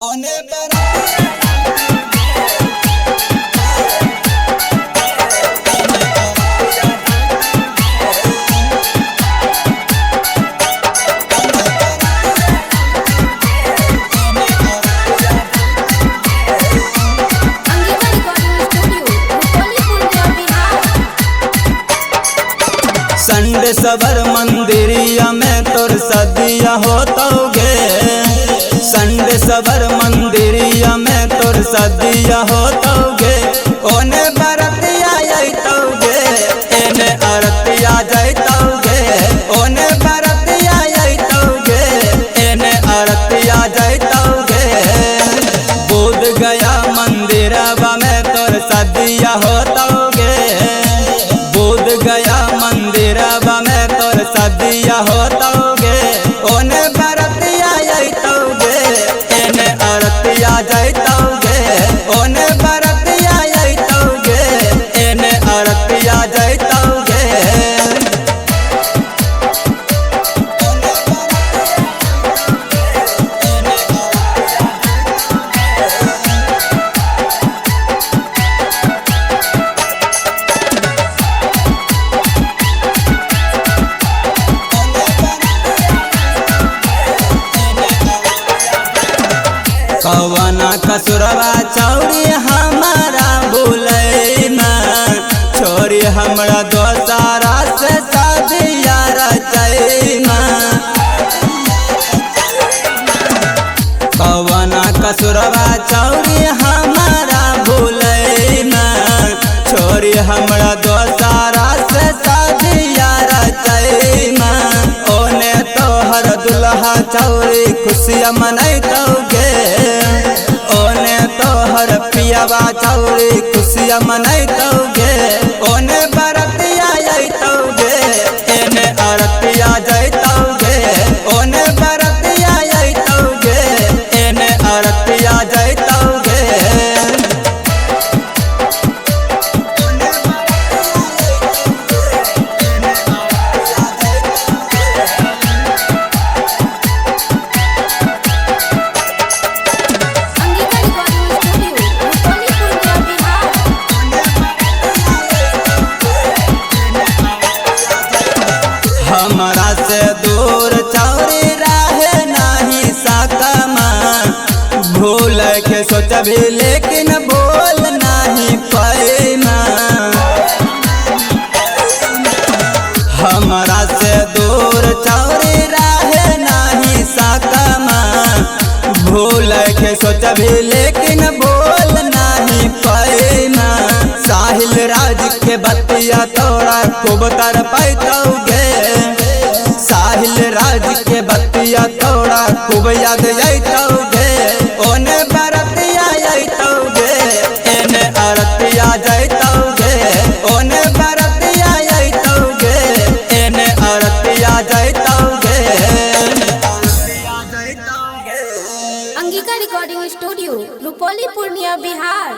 Sunday सबर मंदिरिया में तोर सदिया होतोगे। संडे सबर मंदिरिया में तोर सदिया होतोगे। ओने बरतिया जैतोगे, एने अरतिया जैतोगे। ओने बरतिया जैतोगे, एने अरतिया जैतोगे। बोध गया मंदिरवा में तोर सदिया होतोगे। बोध गया मंदिरवा में तोर सदिया होतोगे। ओने बरतिया जैतोगे, एने अरतिया जैतोगे। ओने बरतिया जैतोगे, एने अरतिया जैतोगे। कवना कसुरवा चौरी हमारा भूलैना। छोरी हमरा दोसारा से शादिया रचैना। कवना कसुरवा चौरी हमारा भूलैना। छोरी हमरा दोसारा से शादिया रचैना। ओने तोहर दुल्हा चौरी खुशियाँ मनैतोगे। ओने तोहर पियावा चौरी खुशियाँ मनैतोगे। ओने बरतिया जैतोगे, एने अरतिया जैतोगे। ओने बरतिया जैतोगे, एने अरतिया जैतोगे। हमरा से दूर चौरी रहे नहीं सकमा। भूल के सोचबी लेकिन बोल नहीं पैना। हमरा से दूर चौरी रहे नहीं सकमा। भूल के सोचबी लेकिन बोल नहीं पैना। साहिल राज के बतिया तोरा खूब तर पैतोगे। साहिल राज के बतिया तोरा खूब याद जैतोगे। ओने बरतिया जैतोगे, एने अरतिया जैतोगे। ओने बरतिया जैतोगे, एने अरतिया जैतोगे। Angika recording studio Rupauli Purnia Bihar.